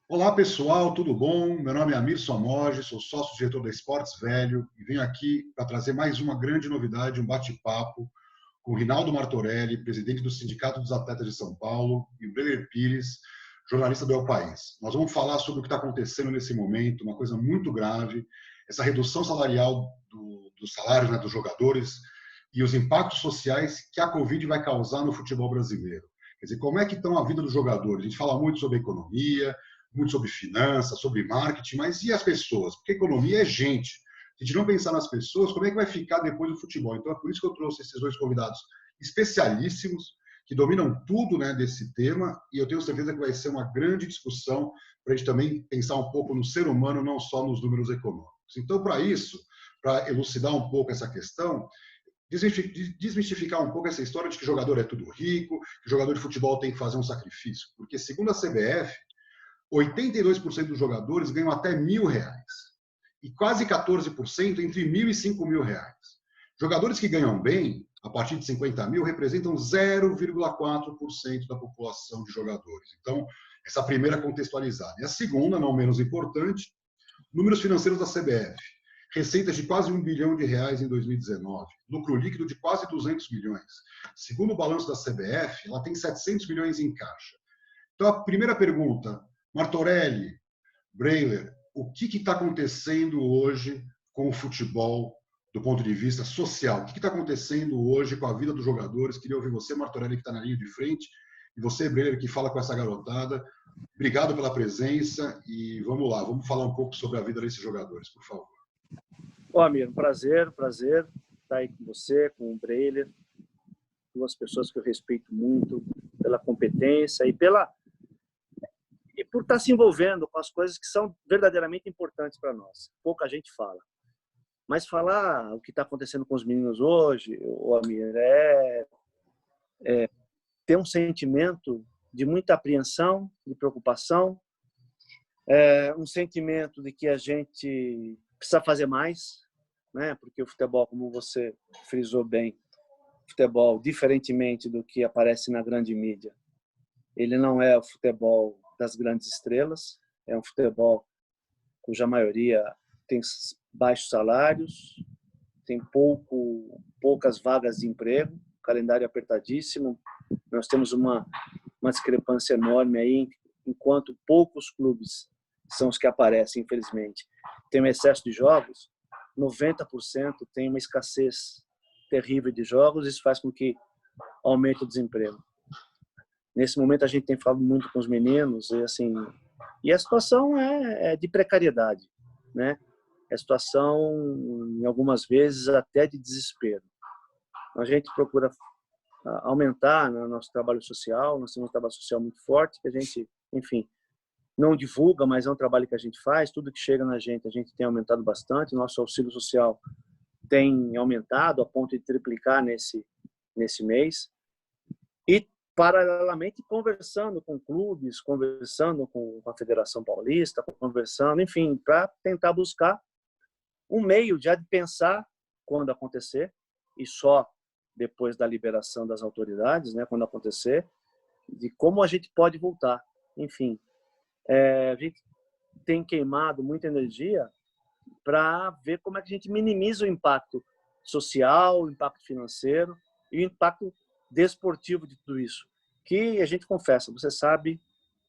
Olá pessoal, tudo bom? Meu nome é Amir Somoge, sou sócio-diretor da Esportes Velho e venho aqui para trazer mais uma grande novidade, um bate-papo com o Rinaldo Martorelli, presidente do Sindicato dos Atletas de São Paulo, e o Breler Pires, jornalista do El País. Nós vamos falar sobre o que está acontecendo nesse momento, uma coisa muito grave, essa redução salarial dos salários, né, dos jogadores e os impactos sociais que a Covid vai causar no futebol brasileiro. Quer dizer, como é que estão a vida dos jogadores? A gente fala muito sobre economia, muito sobre finanças, sobre marketing, mas e as pessoas? Porque economia é gente. Se a gente não pensar nas pessoas, como é que vai ficar depois do futebol? Então é por isso que eu trouxe esses dois convidados especialíssimos, que dominam tudo, né, desse tema, e eu tenho certeza que vai ser uma grande discussão para a gente também pensar um pouco no ser humano, não só nos números econômicos. Então, para isso, para elucidar um pouco essa questão, desmistificar um pouco essa história de que jogador é tudo rico, que jogador de futebol tem que fazer um sacrifício. Porque, segundo a CBF, 82% dos jogadores ganham até R$ 1.000 e quase 14% entre R$ 1.000 e R$ 5.000. Jogadores que ganham bem, a partir de 50 mil, representam 0,4% da população de jogadores. Então, essa primeira contextualizada. E a segunda, não menos importante, números financeiros da CBF. Receitas de quase R$ 1 bilhão em 2019, lucro líquido de quase 200 milhões. Segundo o balanço da CBF, ela tem 700 milhões em caixa. Então, a primeira pergunta, Martorelli, Breler, o que está acontecendo hoje com o futebol do ponto de vista social? O que está acontecendo hoje com a vida dos jogadores? Queria ouvir você, Martorelli, que está na linha de frente, e você, Breler, que fala com essa garotada. Obrigado pela presença e vamos lá, vamos falar um pouco sobre a vida desses jogadores, por favor. Ô, Amir, prazer estar aí com você, com o Breler, duas pessoas que eu respeito muito pela competência e por estar se envolvendo com as coisas que são verdadeiramente importantes para nós. Pouca gente fala. Mas falar o que está acontecendo com os meninos hoje, ô, Amir, é ter um sentimento de muita apreensão, de preocupação, um sentimento de que a gente precisa fazer mais, né? Porque o futebol, como você frisou bem, futebol, diferentemente do que aparece na grande mídia, ele não é o futebol das grandes estrelas, é um futebol cuja maioria tem baixos salários, tem poucas vagas de emprego, calendário apertadíssimo. Nós temos uma discrepância enorme aí, enquanto poucos clubes são os que aparecem, infelizmente. Tem um excesso de jogos, 90% tem uma escassez terrível de jogos, isso faz com que aumente o desemprego. Nesse momento a gente tem falado muito com os meninos e a situação é de precariedade, né? É a situação, em algumas vezes, até de desespero. A gente procura aumentar no nosso trabalho social, nós temos um trabalho social muito forte, que a gente, enfim, não divulga, mas é um trabalho que a gente faz, tudo que chega na gente, a gente tem aumentado bastante, nosso auxílio social tem aumentado a ponto de triplicar nesse mês. E, paralelamente, conversando com clubes, conversando com a Federação Paulista, conversando, enfim, para tentar buscar um meio já de pensar quando acontecer, e só depois da liberação das autoridades, né, quando acontecer, de como a gente pode voltar. Enfim, a gente tem queimado muita energia para ver como é que a gente minimiza o impacto social, o impacto financeiro e o impacto desportivo de tudo isso. Que a gente confessa, você sabe,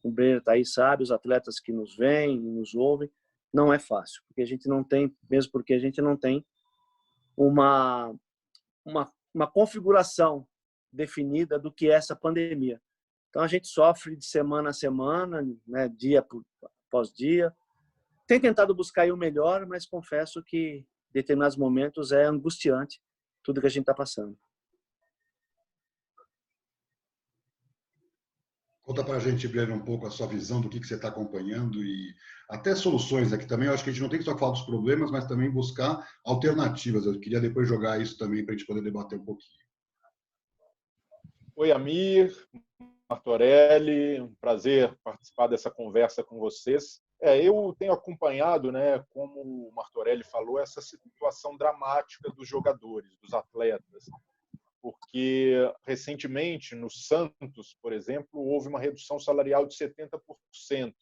o Brenner está aí, sabe, os atletas que nos veem, nos ouvem, não é fácil, porque a gente não tem, mesmo porque a gente não tem uma configuração definida do que é essa pandemia. Então a gente sofre de semana a semana, né, dia após dia. Tem tentado buscar aí o melhor, mas confesso que em determinados momentos é angustiante tudo que a gente está passando. Conta para a gente, Breno, um pouco a sua visão do que você está acompanhando e até soluções aqui também. Eu acho que a gente não tem que só falar dos problemas, mas também buscar alternativas. Eu queria depois jogar isso também para a gente poder debater um pouquinho. Oi, Amir, Martorelli, um prazer participar dessa conversa com vocês. Eu tenho acompanhado, né, como o Martorelli falou, essa situação dramática dos jogadores, dos atletas, porque recentemente no Santos, por exemplo, houve uma redução salarial de 70%.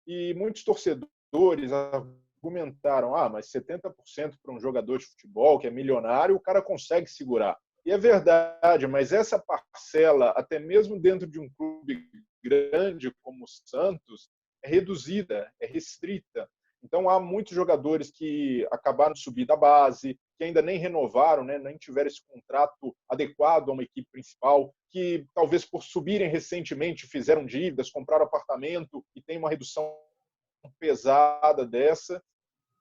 E muitos torcedores argumentaram, mas 70% para um jogador de futebol que é milionário, o cara consegue segurar. E é verdade, mas essa parcela, até mesmo dentro de um clube grande como o Santos, é reduzida, é restrita. Então, há muitos jogadores que acabaram de subir da base, que ainda nem renovaram, né, nem tiveram esse contrato adequado a uma equipe principal, que talvez por subirem recentemente fizeram dívidas, compraram apartamento e tem uma redução pesada dessa.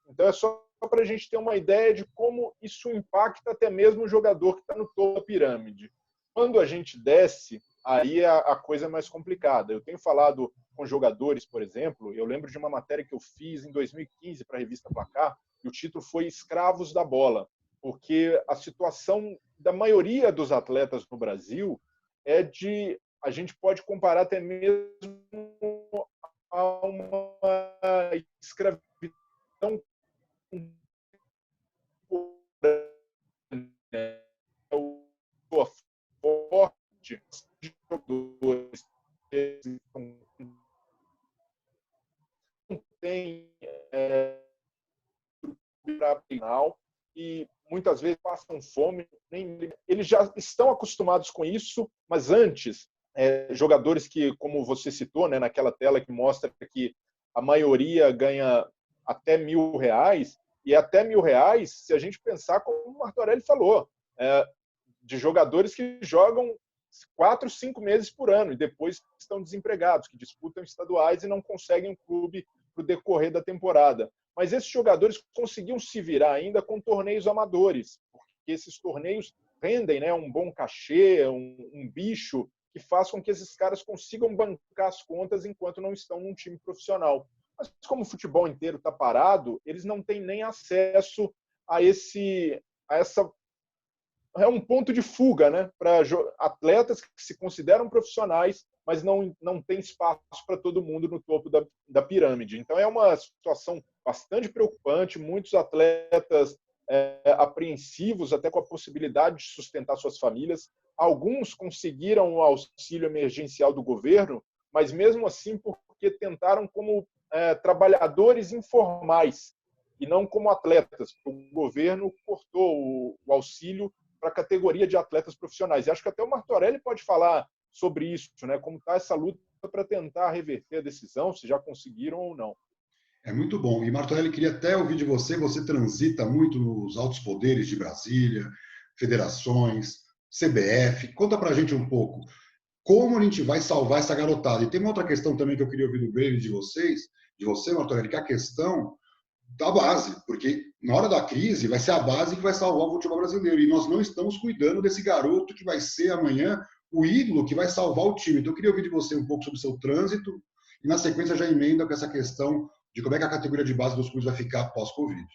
Então, é só para a gente ter uma ideia de como isso impacta até mesmo o jogador que está no topo da pirâmide. Quando a gente desce, aí a coisa é mais complicada. Eu tenho falado com jogadores, por exemplo, eu lembro de uma matéria que eu fiz em 2015 para a revista Placar, e o título foi Escravos da Bola, porque a situação da maioria dos atletas no Brasil é de, a gente pode comparar até mesmo a uma escravidão forte de jogadores não tem final e muitas vezes passam fome, eles já estão acostumados com isso, mas antes jogadores que, como você citou, né, naquela tela que mostra que a maioria ganha até R$1.000, e até R$1.000, se a gente pensar, como o Martorelli falou, de jogadores que jogam 4, 5 meses por ano e depois estão desempregados, que disputam estaduais e não conseguem um clube para o decorrer da temporada. Mas esses jogadores conseguiam se virar ainda com torneios amadores, porque esses torneios rendem, né, um bom cachê, um bicho que faz com que esses caras consigam bancar as contas enquanto não estão num time profissional. Mas como o futebol inteiro está parado, eles não têm nem acesso a essa... É um ponto de fuga, né, para atletas que se consideram profissionais, mas não tem espaço para todo mundo no topo da pirâmide. Então é uma situação bastante preocupante, muitos atletas apreensivos até com a possibilidade de sustentar suas famílias. Alguns conseguiram o auxílio emergencial do governo, mas mesmo assim porque tentaram como trabalhadores informais e não como atletas. O governo cortou o auxílio para a categoria de atletas profissionais. E acho que até o Martorelli pode falar sobre isso, né? Como está essa luta para tentar reverter a decisão, se já conseguiram ou não. É muito bom. E, Martorelli, queria até ouvir de você, você transita muito nos altos poderes de Brasília, federações, CBF. Conta para a gente um pouco como a gente vai salvar essa garotada. E tem uma outra questão também que eu queria ouvir do Brave de você, Martorelli, que é a questão da base, porque na hora da crise vai ser a base que vai salvar o futebol brasileiro, e nós não estamos cuidando desse garoto que vai ser amanhã o ídolo que vai salvar o time. Então eu queria ouvir de você um pouco sobre o seu trânsito, e na sequência já emenda com essa questão de como é que a categoria de base dos clubes vai ficar pós-Covid.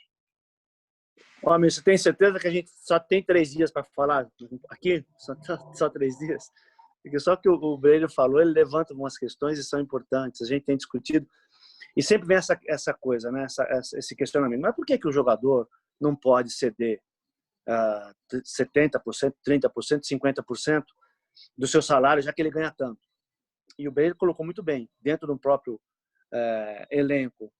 Homem, você tem certeza que a gente só tem 3 dias para falar aqui? Só 3 dias? Porque só que o Breiro falou, ele levanta algumas questões e são importantes. A gente tem discutido e sempre vem essa coisa, né? Esse questionamento. Mas por que o jogador não pode ceder 70%, 30%, 50% do seu salário, já que ele ganha tanto? E o Breiro colocou muito bem, dentro do próprio elenco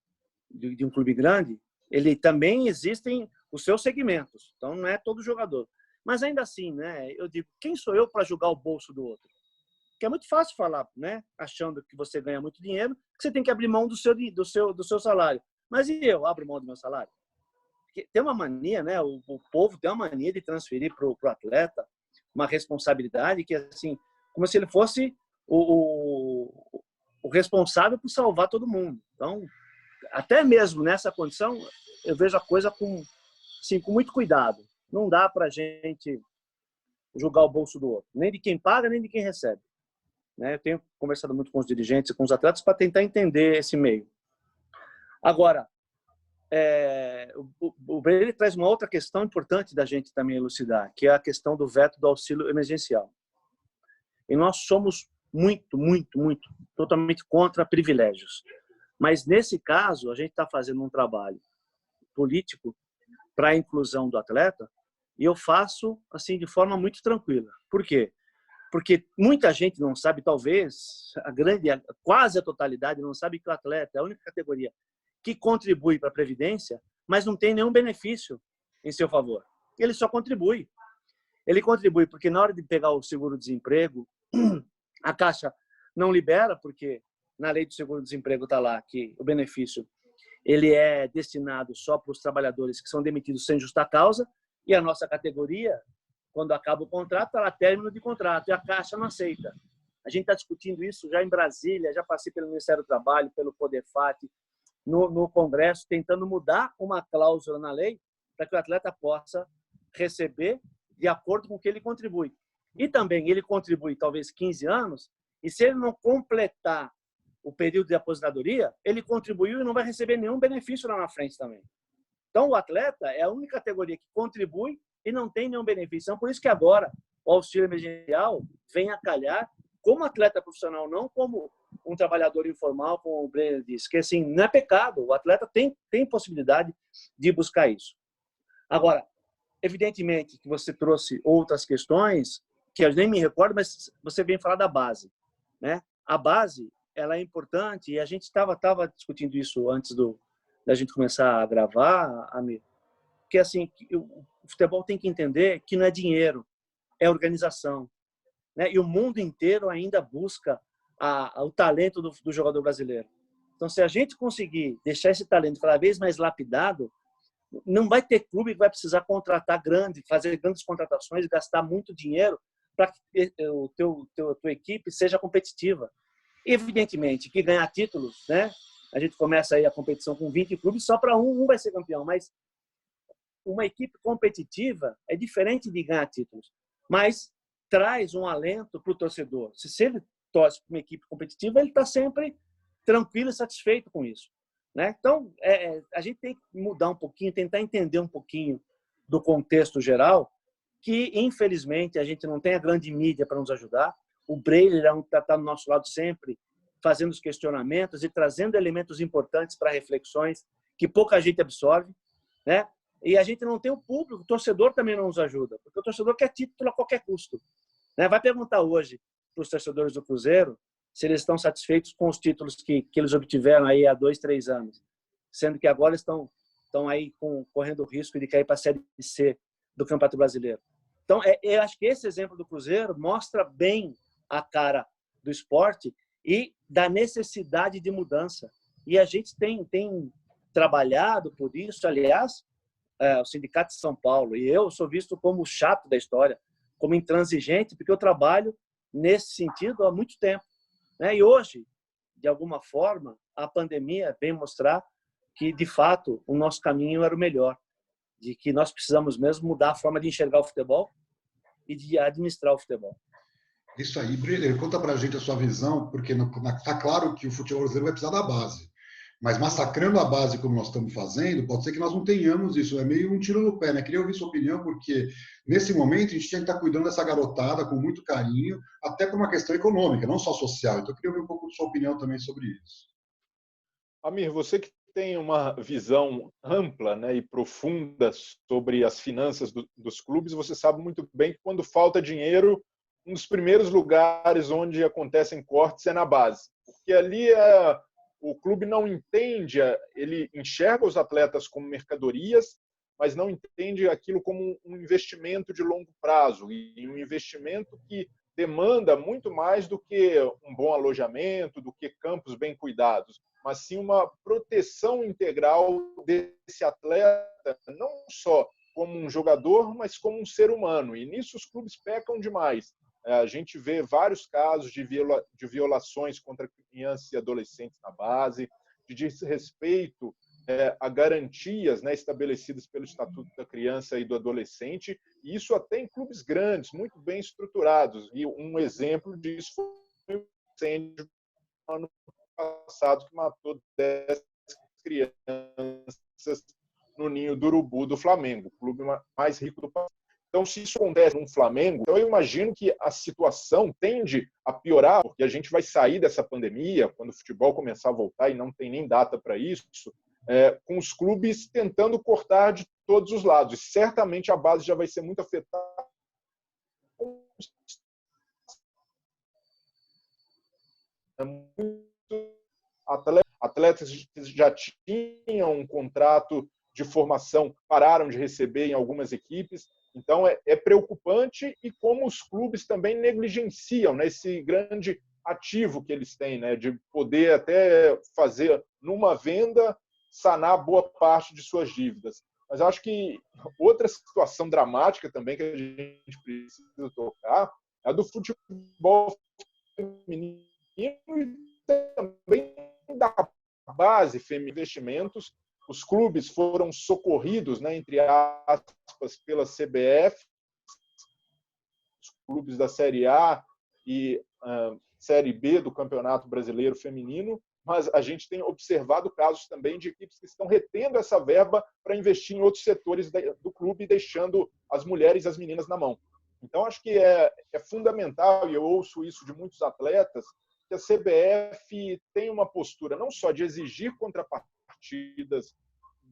de um clube grande, ele também existem os seus segmentos. Então, não é todo jogador. Mas ainda assim, né? Eu digo, quem sou eu para julgar o bolso do outro? Porque é muito fácil falar, né? Achando que você ganha muito dinheiro, que você tem que abrir mão do seu salário. Mas e eu abro mão do meu salário? Porque tem uma mania, né? O povo tem uma mania de transferir para o atleta uma responsabilidade que, assim, como se ele fosse o responsável por salvar todo mundo. Então, até mesmo nessa condição, eu vejo a coisa com muito cuidado. Não dá para a gente julgar o bolso do outro, nem de quem paga, nem de quem recebe. Eu tenho conversado muito com os dirigentes e com os atletas para tentar entender esse meio. Agora, o Breire traz uma outra questão importante da gente também elucidar, que é a questão do veto do auxílio emergencial. E nós somos muito, totalmente contra privilégios. Mas, nesse caso, a gente está fazendo um trabalho político para a inclusão do atleta, e eu faço assim de forma muito tranquila. Por quê? Porque muita gente não sabe, talvez, quase a totalidade não sabe que o atleta é a única categoria que contribui para a Previdência, mas não tem nenhum benefício em seu favor. Ele só contribui. Ele contribui porque na hora de pegar o seguro-desemprego, a Caixa não libera, porque na lei do seguro-desemprego está lá que o benefício ele é destinado só para os trabalhadores que são demitidos sem justa causa, e a nossa categoria, quando acaba o contrato, está lá término de contrato, e a Caixa não aceita. A gente está discutindo isso já em Brasília, já passei pelo Ministério do Trabalho, pelo Prodefat, no Congresso, tentando mudar uma cláusula na lei para que o atleta possa receber de acordo com o que ele contribui. E também ele contribui talvez 15 anos, e se ele não completar o período de aposentadoria, ele contribuiu e não vai receber nenhum benefício lá na frente também. Então, o atleta é a única categoria que contribui e não tem nenhum benefício. Então, por isso que agora o auxílio emergencial vem a calhar como atleta profissional, não como um trabalhador informal, como o Brenner disse, que assim, não é pecado, o atleta tem possibilidade de buscar isso. Agora, evidentemente que você trouxe outras questões, que eu nem me recordo, mas você vem falar da base, né? A base, ela é importante, e a gente estava discutindo isso antes da gente começar a gravar, Amir, porque assim, o futebol tem que entender que não é dinheiro, é organização, né? E o mundo inteiro ainda busca o talento do jogador brasileiro. Então, se a gente conseguir deixar esse talento cada vez mais lapidado, não vai ter clube que vai precisar contratar fazer grandes contratações, gastar muito dinheiro para que a tua equipe seja competitiva. Evidentemente que ganhar títulos, né? A gente começa aí a competição com 20 clubes, só para um vai ser campeão, mas uma equipe competitiva é diferente de ganhar títulos, mas traz um alento para o torcedor. Se ele torce para uma equipe competitiva, ele está sempre tranquilo e satisfeito com isso, né? Então, a gente tem que mudar um pouquinho, tentar entender um pouquinho do contexto geral, que, infelizmente, a gente não tem a grande mídia para nos ajudar. O Breiler está do nosso lado sempre, fazendo os questionamentos e trazendo elementos importantes para reflexões que pouca gente absorve, né? E a gente não tem o público, o torcedor também não nos ajuda, porque o torcedor quer título a qualquer custo, né? Vai perguntar hoje para os torcedores do Cruzeiro se eles estão satisfeitos com os títulos que eles obtiveram aí há 2, 3 anos, sendo que agora estão aí correndo o risco de cair para a Série C do Campeonato Brasileiro. Então, eu acho que esse exemplo do Cruzeiro mostra bem a cara do esporte e da necessidade de mudança. E a gente tem trabalhado por isso. Aliás, o Sindicato de São Paulo, e eu sou visto como o chato da história, como intransigente, porque eu trabalho nesse sentido há muito tempo, né? E hoje, de alguma forma, a pandemia vem mostrar que, de fato, o nosso caminho era o melhor, de que nós precisamos mesmo mudar a forma de enxergar o futebol e de administrar o futebol. Isso aí, Brenner, conta pra gente a sua visão, porque está claro que o futebol brasileiro vai precisar da base. Mas massacrando a base como nós estamos fazendo, pode ser que nós não tenhamos isso. É meio um tiro no pé, né? Queria ouvir sua opinião, porque nesse momento a gente tinha que estar cuidando dessa garotada com muito carinho, até por uma questão econômica, não só social. Então eu queria ouvir um pouco de sua opinião também sobre isso. Amir, você que tem uma visão ampla, né, e profunda sobre as finanças dos clubes, você sabe muito bem que quando falta dinheiro, um dos primeiros lugares onde acontecem cortes é na base. Porque ali o clube não entende, ele enxerga os atletas como mercadorias, mas não entende aquilo como um investimento de longo prazo, e um investimento que demanda muito mais do que um bom alojamento, do que campos bem cuidados, mas sim uma proteção integral desse atleta, não só como um jogador, mas como um ser humano. E nisso os clubes pecam demais. A gente vê vários casos de violações contra crianças e adolescentes na base, de desrespeito a garantias, né, estabelecidas pelo Estatuto da Criança e do Adolescente, e isso até em clubes grandes, muito bem estruturados. E um exemplo disso foi o incêndio no ano passado, que matou 10 crianças no Ninho do Urubu do Flamengo, o clube mais rico do país. Então, se isso acontece no Flamengo, então eu imagino que a situação tende a piorar, porque a gente vai sair dessa pandemia, quando o futebol começar a voltar, e não tem nem data para isso, com os clubes tentando cortar de todos os lados. E certamente a base já vai ser muito afetada. Muitos atletas que já tinham um contrato de formação pararam de receber em algumas equipes. Então, é preocupante, e como os clubes também negligenciam, né, esse grande ativo que eles têm, né, de poder até fazer, numa venda, sanar boa parte de suas dívidas. Mas acho que outra situação dramática também que a gente precisa tocar é a do futebol feminino e também da base feminina. Investimentos, os clubes foram socorridos, né, entre aspas, pela CBF, os clubes da Série A e Série B do Campeonato Brasileiro Feminino, mas a gente tem observado casos também de equipes que estão retendo essa verba para investir em outros setores do clube, deixando as mulheres e as meninas na mão. Então, acho que é fundamental, e eu ouço isso de muitos atletas, que a CBF tem uma postura não só de exigir contrapartidas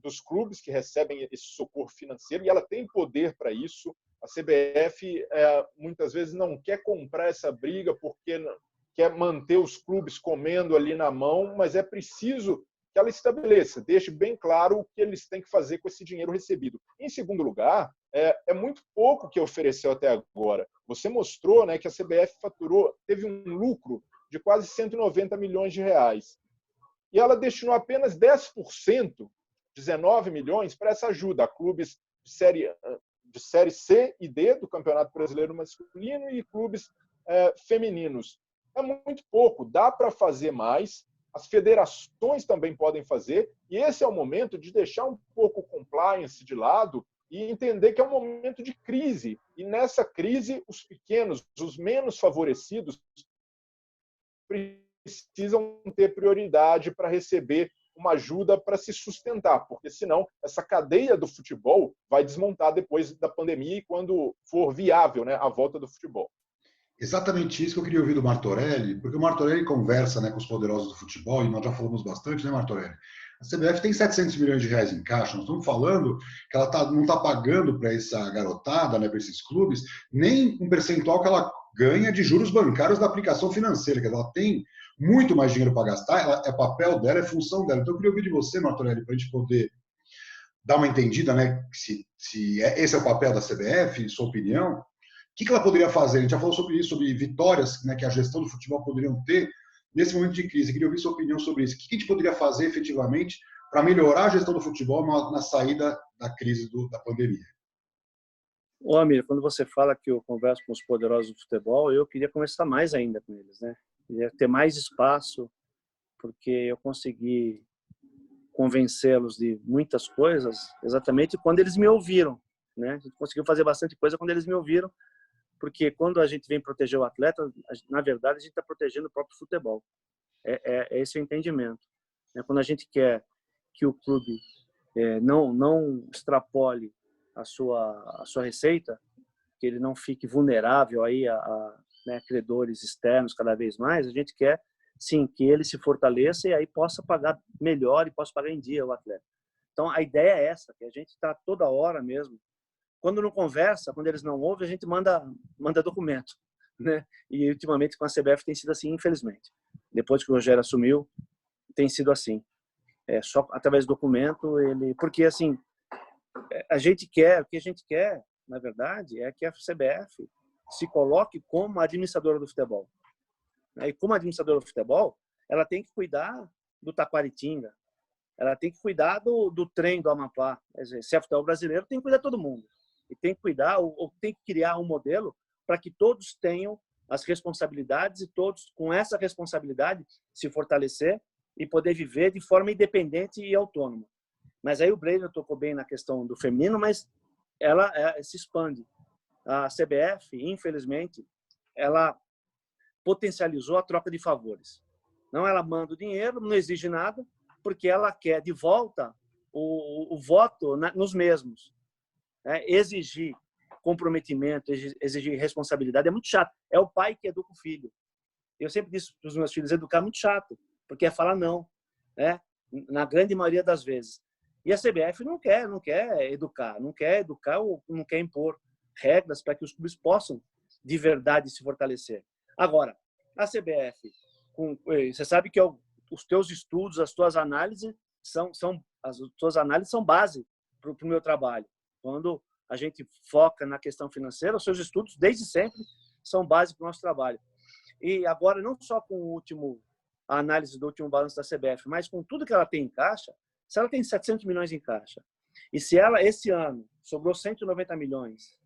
dos clubes que recebem esse socorro financeiro, e ela tem poder para isso. A CBF muitas vezes não quer comprar essa briga porque quer manter os clubes comendo ali na mão, mas é preciso que ela estabeleça, deixe bem claro o que eles têm que fazer com esse dinheiro recebido. Em segundo lugar, é muito pouco que ofereceu até agora. Você mostrou, né, que a CBF teve um lucro de quase 190 milhões de reais. E ela destinou apenas 10%, 19 milhões, para essa ajuda a clubes de série C e D do Campeonato Brasileiro Masculino e clubes femininos. É muito pouco, dá para fazer mais, as federações também podem fazer, e esse é o momento de deixar um pouco o compliance de lado e entender que é um momento de crise. E nessa crise, os pequenos, os menos favorecidos, precisam ter prioridade para receber uma ajuda para se sustentar, porque senão essa cadeia do futebol vai desmontar depois da pandemia e quando for viável, né, a volta do futebol. Exatamente isso que eu queria ouvir do Martorelli, porque o Martorelli conversa, né, com os poderosos do futebol, e nós já falamos bastante, né, Martorelli? A CBF tem 700 milhões de reais em caixa, nós estamos falando que ela não está pagando para essa garotada, né, para esses clubes, nem um percentual que ela ganha de juros bancários da aplicação financeira, que ela tem muito mais dinheiro para gastar, é papel dela, é função dela. Então eu queria ouvir de você, Martorelli, para a gente poder dar uma entendida, né, se esse é o papel da CBF, sua opinião. O que ela poderia fazer? A gente já falou sobre isso, sobre vitórias, né, que a gestão do futebol poderiam ter nesse momento de crise. Eu queria ouvir sua opinião sobre isso. O que a gente poderia fazer efetivamente para melhorar a gestão do futebol na saída da crise da pandemia? Ô, Amir, quando você fala que eu converso com os poderosos do futebol, eu queria conversar mais ainda com eles, né? Queria ter mais espaço, porque eu consegui convencê-los de muitas coisas exatamente quando eles me ouviram, né? A gente conseguiu fazer bastante coisa quando eles me ouviram, porque quando a gente vem proteger o atleta, na verdade, a gente está protegendo o próprio futebol. É esse o entendimento. Quando a gente quer que o clube não extrapole a sua receita, que ele não fique vulnerável aí né, credores externos cada vez mais, a gente quer, sim, que ele se fortaleça e aí possa pagar melhor e possa pagar em dia o atleta. Então, a ideia é essa, que a gente está toda hora mesmo. Quando não conversa, quando eles não ouvem, a gente manda documento, né? E ultimamente com a CBF tem sido assim, infelizmente. Depois que o Rogério assumiu, tem sido assim. Só através do documento, porque assim, o que a gente quer, na verdade, é que a CBF se coloque como administradora do futebol. E como administradora do futebol, ela tem que cuidar do Taquaritinga, ela tem que cuidar do trem do Amapá. Se é futebol brasileiro, tem que cuidar de todo mundo. E tem que cuidar, ou tem que criar um modelo para que todos tenham as responsabilidades e todos, com essa responsabilidade, se fortalecer e poder viver de forma independente e autônoma. Mas aí o Breiner tocou bem na questão do feminino, mas ela se expande. A CBF, infelizmente, ela potencializou a troca de favores. Não, ela manda o dinheiro, não exige nada, porque ela quer de volta o voto nos mesmos. Exigir comprometimento, exigir responsabilidade é muito chato. É o pai que educa o filho. Eu sempre disse para os meus filhos, educar é muito chato, porque é falar não, né? Na grande maioria das vezes. E a CBF não quer educar ou não quer impor regras para que os clubes possam, de verdade, se fortalecer. Agora, a CBF Você sabe que os teus estudos, as tuas análises as tuas análises são base para o meu trabalho. Quando a gente foca na questão financeira, os seus estudos, desde sempre, são base para o nosso trabalho. E agora, não só com a análise do último balanço da CBF, mas com tudo que ela tem em caixa, se ela tem 700 milhões em caixa, e se ela, esse ano, sobrou 190 milhões,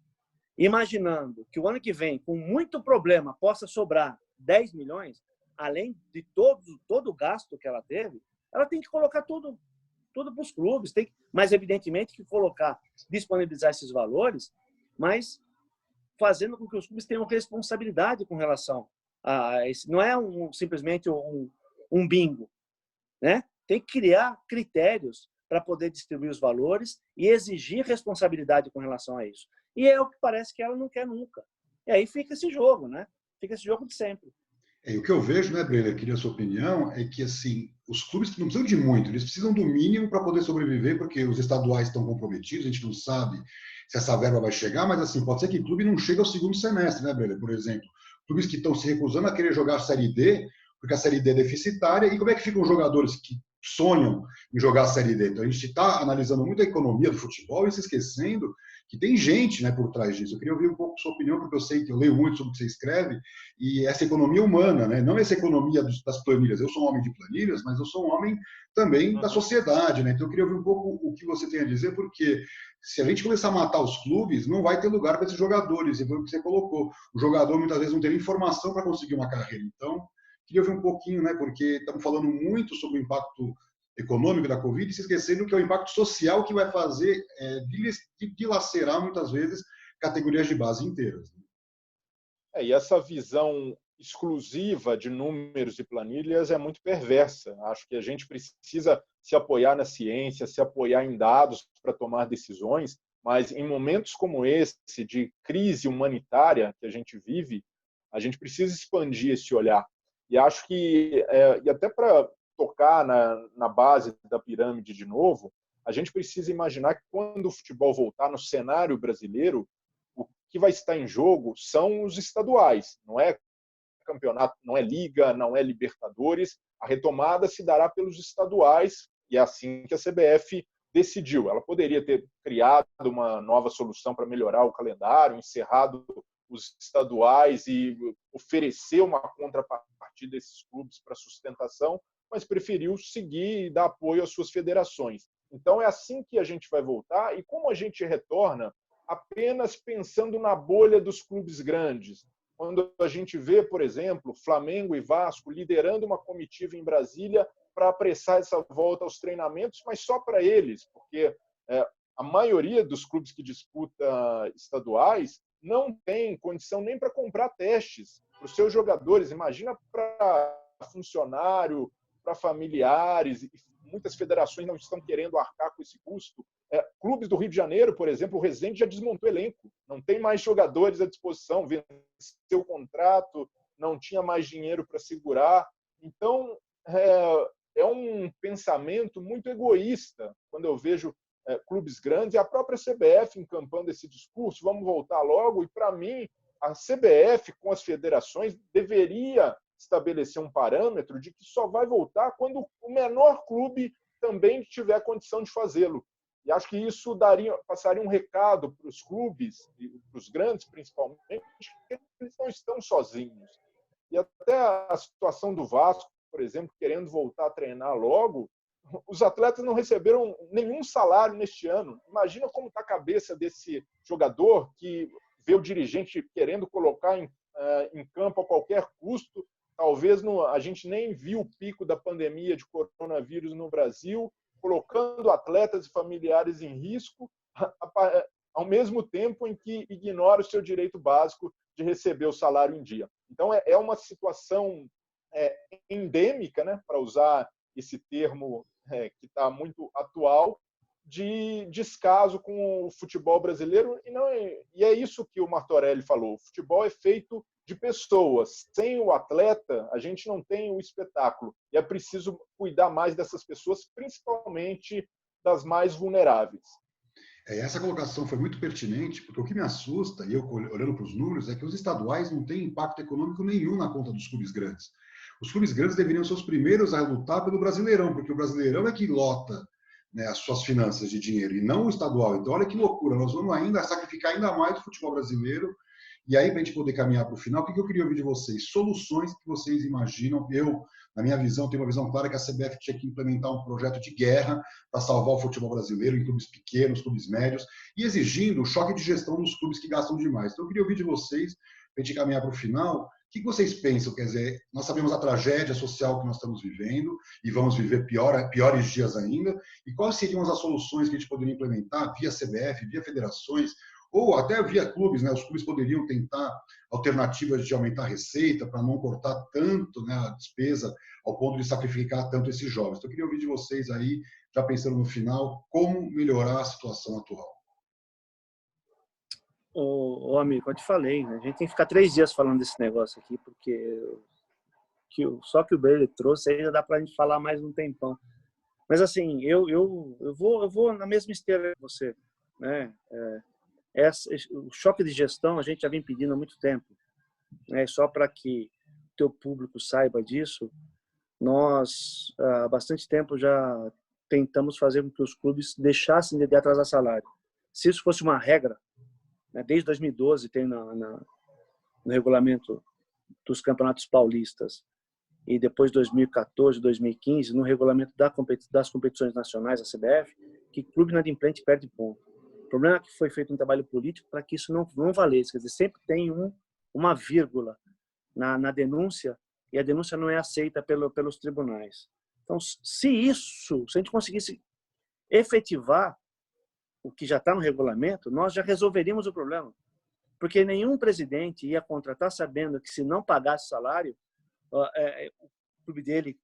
imaginando que o ano que vem, com muito problema, possa sobrar 10 milhões, além de todo o gasto que ela teve, ela tem que colocar tudo para os clubes, mas evidentemente que disponibilizar esses valores, mas fazendo com que os clubes tenham responsabilidade com relação a esse. Não é simplesmente um bingo, né? Tem que criar critérios para poder distribuir os valores e exigir responsabilidade com relação a isso. E é o que parece que ela não quer nunca. E aí fica esse jogo, né? Fica esse jogo de sempre. O que eu vejo, né, Brenner, queria a sua opinião, é que assim, os clubes não precisam de muito, eles precisam do mínimo para poder sobreviver, porque os estaduais estão comprometidos, a gente não sabe se essa verba vai chegar, mas assim, pode ser que o clube não chegue ao segundo semestre, né, Brenner? Por exemplo, clubes que estão se recusando a querer jogar a Série D, porque a Série D é deficitária, e como é que ficam os jogadores que sonham em jogar a Série D? Então, a gente está analisando muito a economia do futebol e se esquecendo que tem gente, né, por trás disso. Eu queria ouvir um pouco a sua opinião, porque eu sei que eu leio muito sobre o que você escreve, e essa economia humana, né, não essa economia das planilhas. Eu sou um homem de planilhas, mas eu sou um homem também da sociedade, né? Então eu queria ouvir um pouco o que você tem a dizer, porque se a gente começar a matar os clubes, não vai ter lugar para esses jogadores, e foi o que você colocou. O jogador muitas vezes não tem informação para conseguir uma carreira. Então, queria ouvir um pouquinho, né, porque estamos falando muito sobre o impacto econômico da Covid, se esquecendo que é o impacto social que vai fazer dilacerar, muitas vezes, categorias de base inteiras. E essa visão exclusiva de números e planilhas é muito perversa. Acho que a gente precisa se apoiar na ciência, se apoiar em dados para tomar decisões, mas em momentos como esse, de crise humanitária que a gente vive, a gente precisa expandir esse olhar. E acho que, e até para tocar na base da pirâmide de novo, a gente precisa imaginar que quando o futebol voltar no cenário brasileiro, o que vai estar em jogo são os estaduais, não é campeonato, não é Liga, não é Libertadores. A retomada se dará pelos estaduais e é assim que a CBF decidiu. Ela poderia ter criado uma nova solução para melhorar o calendário, encerrado os estaduais e oferecer uma contrapartida a esses clubes para sustentação, mas preferiu seguir e dar apoio às suas federações. Então, é assim que a gente vai voltar. E como a gente retorna apenas pensando na bolha dos clubes grandes, quando a gente vê, por exemplo, Flamengo e Vasco liderando uma comitiva em Brasília para apressar essa volta aos treinamentos, mas só para eles, porque a maioria dos clubes que disputa estaduais não tem condição nem para comprar testes para os seus jogadores. Imagina para funcionário, para familiares. Muitas federações não estão querendo arcar com esse custo. Clubes do Rio de Janeiro, por exemplo, o Resende já desmontou elenco. Não tem mais jogadores à disposição, venceu o contrato, não tinha mais dinheiro para segurar. Então, é um pensamento muito egoísta quando eu vejo clubes grandes e a própria CBF encampando esse discurso, vamos voltar logo. E, para mim, a CBF, com as federações, deveria estabelecer um parâmetro de que só vai voltar quando o menor clube também tiver condição de fazê-lo. E acho que isso passaria um recado para os clubes, para os grandes principalmente, que eles não estão sozinhos. E até a situação do Vasco, por exemplo, querendo voltar a treinar logo, os atletas não receberam nenhum salário neste ano. Imagina como está a cabeça desse jogador que vê o dirigente querendo colocar em campo a qualquer custo. Talvez a gente nem viu o pico da pandemia de coronavírus no Brasil, colocando atletas e familiares em risco, ao mesmo tempo em que ignora o seu direito básico de receber o salário em dia. Então, é uma situação endêmica, né, para usar esse termo que está muito atual, de descaso com o futebol brasileiro. E é isso que o Martorelli falou. O futebol é feito de pessoas. Sem o atleta, a gente não tem o espetáculo. E é preciso cuidar mais dessas pessoas, principalmente das mais vulneráveis. Essa colocação foi muito pertinente, porque o que me assusta, e eu olhando para os números, é que os estaduais não têm impacto econômico nenhum na conta dos clubes grandes. os clubes grandes deveriam ser os primeiros a lutar pelo Brasileirão, porque o Brasileirão é que lota, né, as suas finanças de dinheiro, e não o estadual. Então, olha que loucura, nós vamos ainda sacrificar ainda mais o futebol brasileiro. E aí, para a gente poder caminhar para o final, o que eu queria ouvir de vocês? Soluções que vocês imaginam. Eu, na minha visão, tenho uma visão clara que a CBF tinha que implementar um projeto de guerra para salvar o futebol brasileiro em clubes pequenos, clubes médios, e exigindo o choque de gestão dos clubes que gastam demais. Então, eu queria ouvir de vocês, para a gente caminhar para o final, o que vocês pensam? Quer dizer, nós sabemos a tragédia social que nós estamos vivendo e vamos viver piores dias ainda. E quais seriam as soluções que a gente poderia implementar via CBF, via federações, ou até via clubes, né? Os clubes poderiam tentar alternativas de aumentar a receita para não cortar tanto, né, a despesa ao ponto de sacrificar tanto esses jovens. Então, eu queria ouvir de vocês aí, já pensando no final, como melhorar a situação atual. Ô, amigo, eu te falei, né? A gente tem que ficar 3 dias falando desse negócio aqui, porque só que o Bailey trouxe, aí já dá para a gente falar mais um tempão. Mas assim, eu vou na mesma esteira que você, né? O choque de gestão a gente já vem pedindo há muito tempo, né? Só para que o teu público saiba disso, nós há bastante tempo já tentamos fazer com que os clubes deixassem de atrasar salário. Se isso fosse uma regra, né? Desde 2012 tem no regulamento dos campeonatos paulistas e depois 2014, 2015 no regulamento das competições nacionais, a CBF, que clube inadimplente perde ponto. O problema é que foi feito um trabalho político para que isso não valesse. Quer dizer, sempre tem uma vírgula na denúncia e a denúncia não é aceita pelos tribunais. Então, se a gente conseguisse efetivar o que já está no regulamento, nós já resolveríamos o problema. Porque nenhum presidente ia contratar sabendo que se não pagasse salário, o clube dele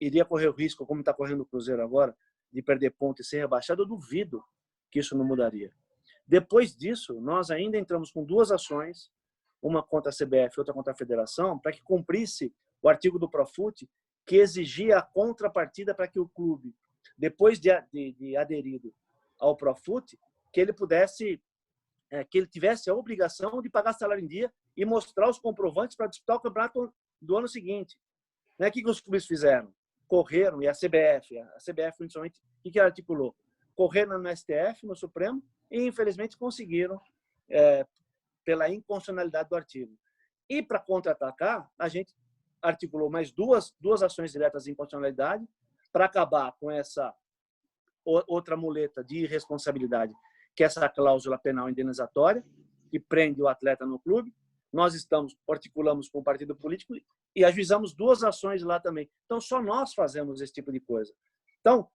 iria correr o risco, como está correndo o Cruzeiro agora, de perder ponto e ser rebaixado. Eu duvido que isso não mudaria. Depois disso, nós ainda entramos com 2 ações, uma contra a CBF e outra contra a Federação, para que cumprisse o artigo do Profut, que exigia a contrapartida para que o clube, depois de aderido ao Profut, que ele tivesse a obrigação de pagar salário em dia e mostrar os comprovantes para disputar o campeonato do ano seguinte. O que os clubes fizeram? Correram, e a CBF principalmente, o que ela articulou? Correram no STF, no Supremo, e infelizmente conseguiram, pela inconstitucionalidade do artigo. E para contra-atacar, a gente articulou mais duas ações diretas de inconstitucionalidade para acabar com essa outra muleta de irresponsabilidade, que é essa cláusula penal indenizatória, que prende o atleta no clube. Nós articulamos com o partido político e ajuizamos 2 ações lá também. Então, só nós fazemos esse tipo de coisa. Então,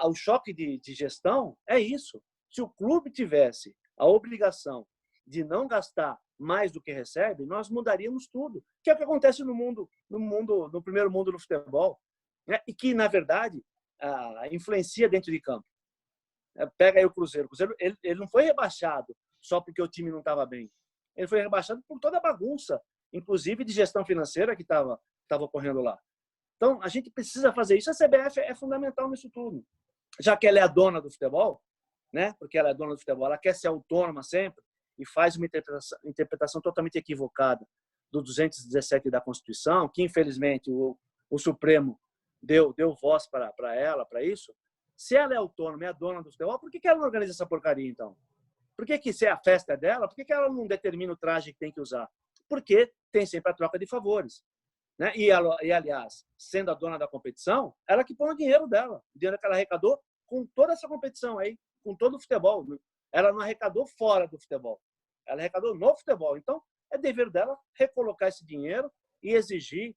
o choque de gestão é isso. Se o clube tivesse a obrigação de não gastar mais do que recebe, nós mudaríamos tudo. Que é o que acontece no primeiro mundo do futebol, né? E que, na verdade, influencia dentro de campo. Pega aí o Cruzeiro. O Cruzeiro ele não foi rebaixado só porque o time não estava bem. Ele foi rebaixado por toda a bagunça, inclusive de gestão financeira que estava ocorrendo lá. Então, a gente precisa fazer isso. A CBF é fundamental nisso tudo. Já que ela é a dona do futebol, né? Porque ela é dona do futebol, ela quer ser autônoma sempre e faz uma interpretação totalmente equivocada do 217 da Constituição, que, infelizmente, o Supremo deu voz para ela, para isso. Se ela é autônoma, é a dona do futebol, por que ela não organiza essa porcaria, então? Por que se a festa é dela, por que ela não determina o traje que tem que usar? Porque tem sempre a troca de favores. Né? E, aliás, sendo a dona da competição, ela que põe o dinheiro dela, o dinheiro que ela arrecadou com toda essa competição aí, com todo o futebol. Ela não arrecadou fora do futebol, ela arrecadou no futebol. Então, é dever dela recolocar esse dinheiro e exigir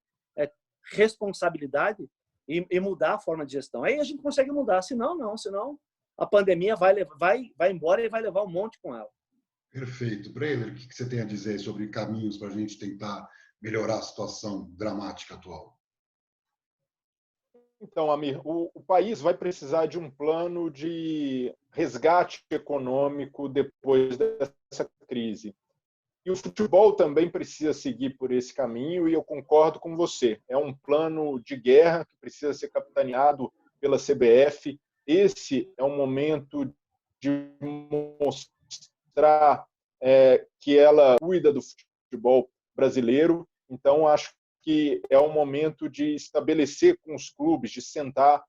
responsabilidade e mudar a forma de gestão. Aí a gente consegue mudar, senão a pandemia vai embora e vai levar um monte com ela. Perfeito. Breiner, o que você tem a dizer sobre caminhos para a gente tentar melhorar a situação dramática atual? Então, Amir, o país vai precisar de um plano de resgate econômico depois dessa crise. E o futebol também precisa seguir por esse caminho, e eu concordo com você. É um plano de guerra que precisa ser capitaneado pela CBF. Esse é um momento de mostrar que ela cuida do futebol brasileiro. Então, acho que é o momento de estabelecer com os clubes, de sentar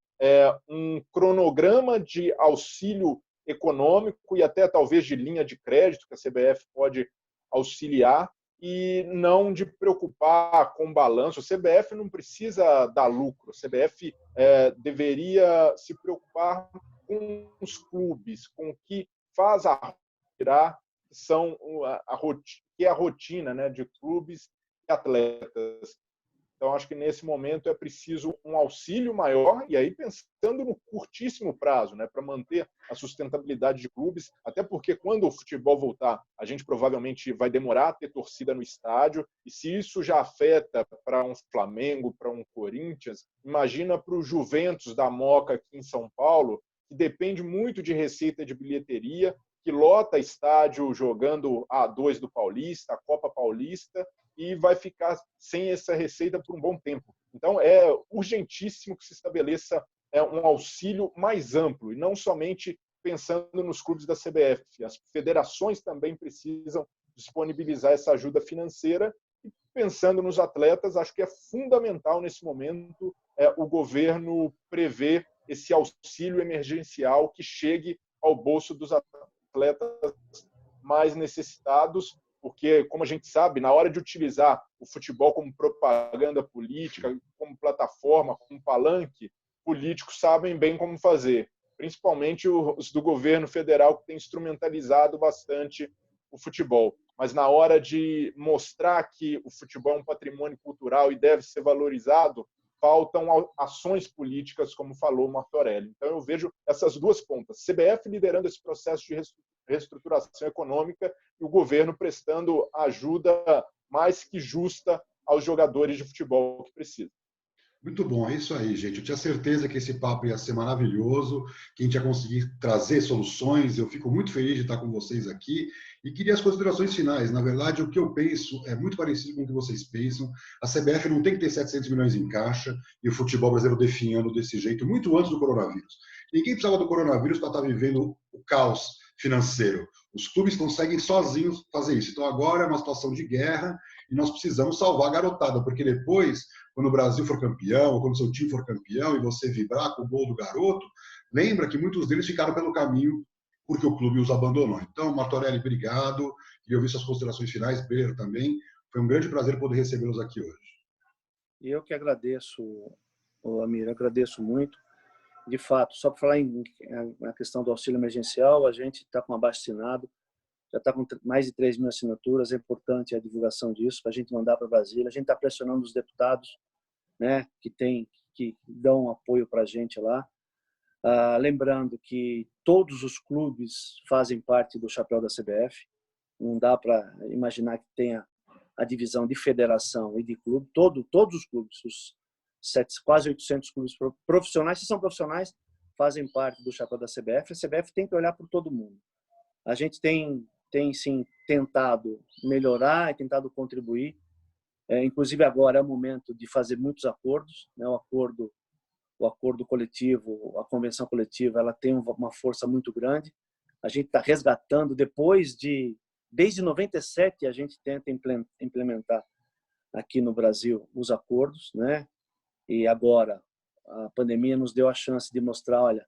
um cronograma de auxílio econômico e até talvez de linha de crédito que a CBF pode auxiliar, e não de preocupar com balanço. A CBF não precisa dar lucro, a CBF deveria se preocupar com os clubes, com o que faz a tirar, que é a rotina, né, de clubes e atletas. Então, acho que nesse momento é preciso um auxílio maior, e aí pensando no curtíssimo prazo, né, para manter a sustentabilidade de clubes, até porque quando o futebol voltar, a gente provavelmente vai demorar a ter torcida no estádio, e se isso já afeta para um Flamengo, para um Corinthians, imagina para o Juventus da Moca aqui em São Paulo, que depende muito de receita de bilheteria, que lota estádio jogando a A2 do Paulista, a Copa Paulista, e vai ficar sem essa receita por um bom tempo. Então, é urgentíssimo que se estabeleça um auxílio mais amplo, e não somente pensando nos clubes da CBF. As federações também precisam disponibilizar essa ajuda financeira, e pensando nos atletas, acho que é fundamental nesse momento o governo prever esse auxílio emergencial que chegue ao bolso dos atletas mais necessitados, porque, como a gente sabe, na hora de utilizar o futebol como propaganda política, como plataforma, como palanque, políticos sabem bem como fazer, principalmente os do governo federal, que tem instrumentalizado bastante o futebol. Mas na hora de mostrar que o futebol é um patrimônio cultural e deve ser valorizado, faltam ações políticas, como falou o Martorelli. Então, eu vejo essas duas pontas. CBF liderando esse processo de reestruturação econômica e o governo prestando ajuda mais que justa aos jogadores de futebol que precisam. Muito bom, é isso aí, gente. Eu tinha certeza que esse papo ia ser maravilhoso, que a gente ia conseguir trazer soluções. Eu fico muito feliz de estar com vocês aqui e queria as considerações finais. Na verdade, o que eu penso é muito parecido com o que vocês pensam. A CBF não tem que ter 700 milhões em caixa e o futebol brasileiro definhando desse jeito muito antes do coronavírus. Ninguém precisava do coronavírus para estar vivendo o caos financeiro. Os clubes conseguem sozinhos fazer isso. Então, agora é uma situação de guerra e nós precisamos salvar a garotada, porque depois, quando o Brasil for campeão, ou quando o seu time for campeão e você vibrar com o gol do garoto, lembra que muitos deles ficaram pelo caminho porque o clube os abandonou. Então, Martorelli, obrigado. Queria ouvir suas considerações finais, Breyer também. Foi um grande prazer poder recebê-los aqui hoje. Eu que agradeço, Amir, agradeço muito. De fato, só para falar na questão do auxílio emergencial, a gente está com abaixo-assinado, já está com mais de 3 mil assinaturas, é importante a divulgação disso, para a gente mandar para Brasília. A gente está pressionando os deputados, né, que dão apoio para a gente lá. Lembrando que todos os clubes fazem parte do chapéu da CBF, não dá para imaginar que tenha a divisão de federação e de clube, todos os clubes, os quase 800 clubes profissionais, se são profissionais, fazem parte do chapéu da CBF. A CBF tem que olhar por todo mundo. A gente tem sim tentado melhorar e tentado contribuir. Inclusive agora é o momento de fazer muitos acordos, né? O acordo coletivo, a convenção coletiva, ela tem uma força muito grande. A gente está resgatando desde 97 a gente tenta implementar aqui no Brasil os acordos, né? E agora a pandemia nos deu a chance de mostrar, olha,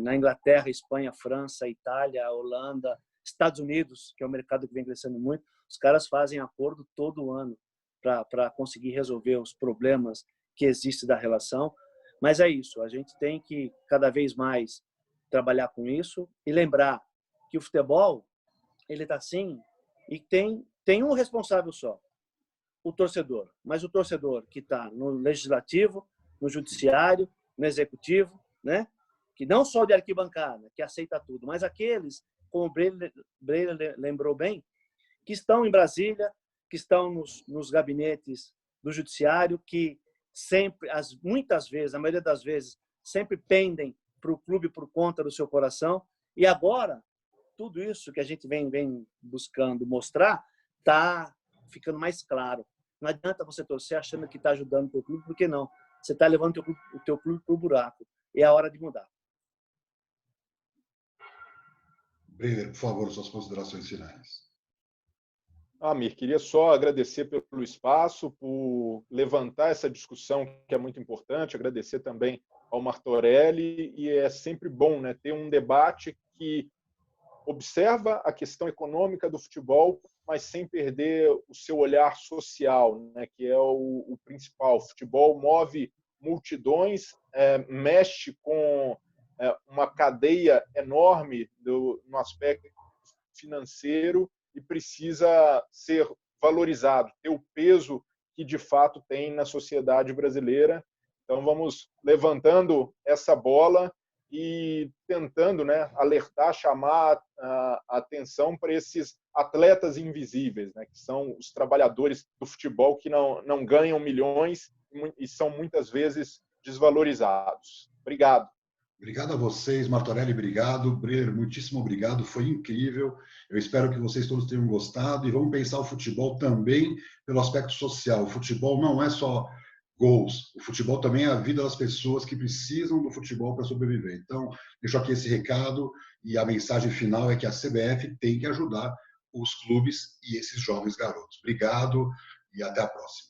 na Inglaterra, Espanha, França, Itália, Holanda, Estados Unidos, que é um mercado que vem crescendo muito, os caras fazem acordo todo ano para conseguir resolver os problemas que existem da relação. Mas é isso, a gente tem que cada vez mais trabalhar com isso e lembrar que o futebol, ele está assim, e tem um responsável só, o torcedor. Mas o torcedor que está no legislativo, no judiciário, no executivo, né? Que não só de arquibancada, que aceita tudo, mas aqueles, como o Breyer lembrou bem, que estão em Brasília, que estão nos gabinetes do judiciário, que sempre, muitas vezes, a maioria das vezes, sempre pendem para o clube por conta do seu coração. E agora, tudo isso que a gente vem buscando mostrar está ficando mais claro. Não adianta você torcer achando que está ajudando o teu clube, porque não. Você está levando o teu clube para o buraco. E é a hora de mudar. Breyer, por favor, suas considerações finais. Amir, queria só agradecer pelo espaço, por levantar essa discussão que é muito importante, agradecer também ao Martorelli, e é sempre bom, né, ter um debate que observa a questão econômica do futebol, mas sem perder o seu olhar social, né, que é o principal. O futebol move multidões, mexe com uma cadeia enorme no aspecto financeiro e precisa ser valorizado, ter o peso que de fato tem na sociedade brasileira. Então vamos levantando essa bola e tentando, né, alertar, chamar a atenção para esses atletas invisíveis, né, que são os trabalhadores do futebol que não ganham milhões e são muitas vezes desvalorizados. Obrigado. Obrigado a vocês, Martorelli, obrigado. Breyer, muitíssimo obrigado, foi incrível. Eu espero que vocês todos tenham gostado e vamos pensar o futebol também pelo aspecto social. O futebol não é só gols, o futebol também é a vida das pessoas que precisam do futebol para sobreviver. Então, deixo aqui esse recado e a mensagem final é que a CBF tem que ajudar os clubes e esses jovens garotos. Obrigado e até a próxima.